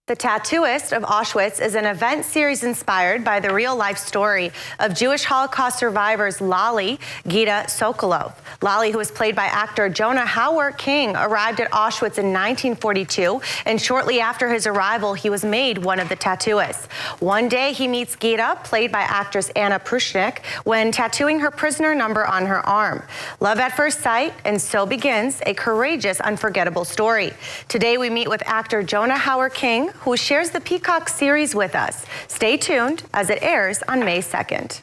The Tattooist of Auschwitz is an event series inspired by the real-life story of Jewish Holocaust survivors Lali Sokolov. Lali, who was played by actor Jonah Hauer-King, arrived at Auschwitz in 1942, and shortly after his arrival, he was made one of the tattooists. One day, he meets Gita, played by actress Anna Prushnik, when tattooing her prisoner number on her arm. Love at first sight, and so begins a courageous, unforgettable story. Today, we meet with actor Jonah Hauer-King, who shares the Peacock series with us. Stay tuned as it airs on May 2nd.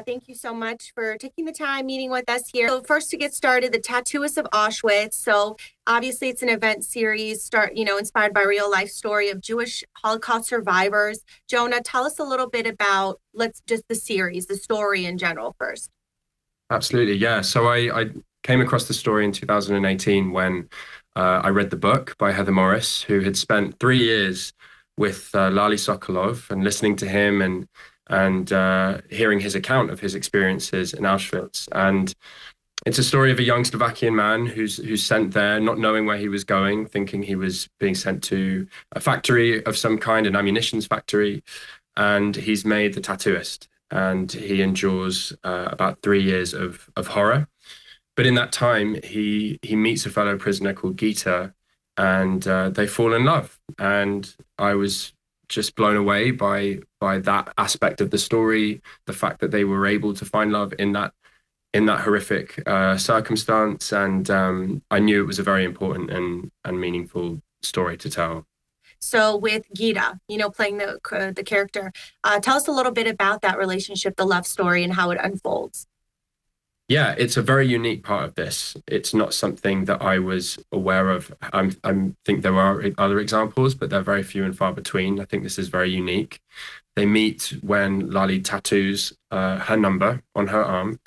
Thank you so much for taking the time meeting with us here. So first, to get started, the Tattooist of Auschwitz. So obviously it's an event series inspired by a real life story of Jewish Holocaust survivors. Jonah, tell us a little bit about the series, the story in general first. Absolutely, yeah. So I came across the story in 2018 when I read the book by Heather Morris, who had spent 3 years with Lali Sokolov, and listening to him and hearing his account of his experiences in Auschwitz. And it's a story of a young Slovakian man who's sent there, not knowing where he was going, thinking he was being sent to a factory of some kind, an ammunitions factory, and he's made the tattooist. And he endures about 3 years of horror. But in that time, he meets a fellow prisoner called Gita, and they fall in love. And I was just blown away by that aspect of the story, the fact that they were able to find love in that horrific circumstance. And I knew it was a very important and meaningful story to tell. So with Gita, playing the character, tell us a little bit about that relationship, the love story, and how it unfolds. Yeah, it's a very unique part of this. It's not something that I was aware of. I think there are other examples, but they're very few and far between. I think this is very unique. They meet when Lali tattoos her number on her arm.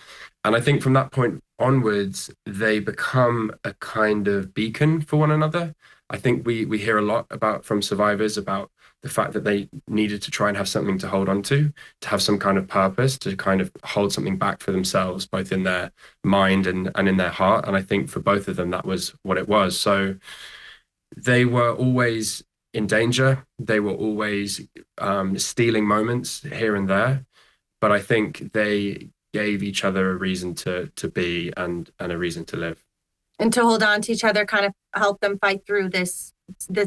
And I think from that point onwards, they become a kind of beacon for one another. I think we hear a lot from survivors about the fact that they needed to try and have something to hold on to have some kind of purpose, to kind of hold something back for themselves, both in their mind and in their heart. And I think for both of them, that was what it was. So they were always in danger. They were always stealing moments here and there. But I think they gave each other a reason to be and a reason to live. And to hold on to each other, kind of help them fight through this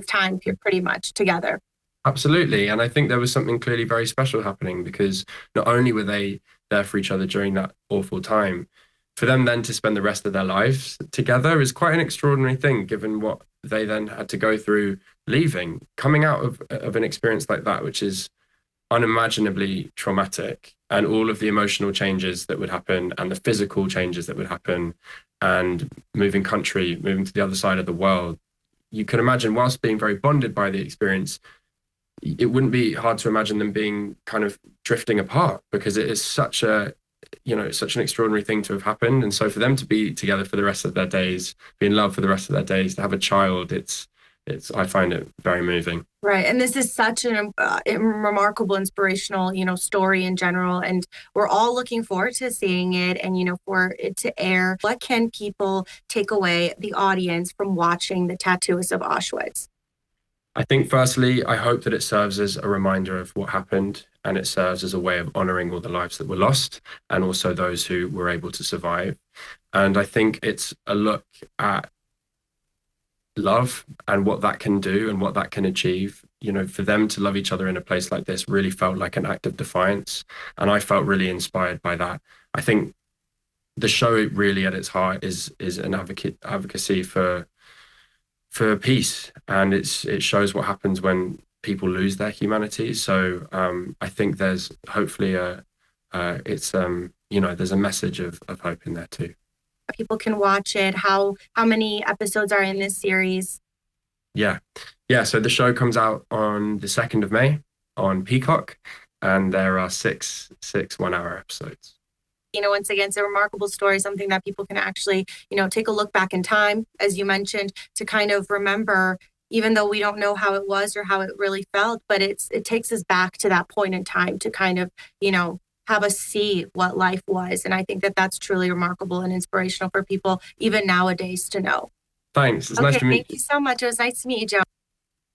time period pretty much together. Absolutely. And I think there was something clearly very special happening, because not only were they there for each other during that awful time, for them then to spend the rest of their lives together is quite an extraordinary thing, given what they then had to go through leaving, coming out of an experience like that, which is unimaginably traumatic, and all of the emotional changes that would happen and the physical changes that would happen, and moving country, moving to the other side of the world. You can imagine, whilst being very bonded by the experience, it wouldn't be hard to imagine them being kind of drifting apart, because it is such an extraordinary thing to have happened. And so for them to be together for the rest of their days, be in love for the rest of their days, to have a child, I find it very moving. Right. And this is such a remarkable, inspirational, story in general. And we're all looking forward to seeing it and, for it to air. What can people take away, the audience, from watching The Tattooist of Auschwitz? I think firstly, I hope that it serves as a reminder of what happened, and it serves as a way of honoring all the lives that were lost and also those who were able to survive. And I think it's a look at love and what that can do and what that can achieve. For them to love each other in a place like this really felt like an act of defiance. And I felt really inspired by that. I think the show really at its heart is an advocacy for peace, and it shows what happens when people lose their humanity. So I think there's hopefully there's a message of hope in there too. People can watch it. How many episodes are in this series? Yeah. So the show comes out on the 2nd of May on Peacock, and there are six 1-hour episodes. Once again, it's a remarkable story, something that people can actually, take a look back in time, as you mentioned, to kind of remember, even though we don't know how it was or how it really felt, but it takes us back to that point in time to kind of, have us see what life was. And I think that that's truly remarkable and inspirational for people, even nowadays, to know. Thanks. It's nice to meet you. Thank you so much. It was nice to meet you, Joe.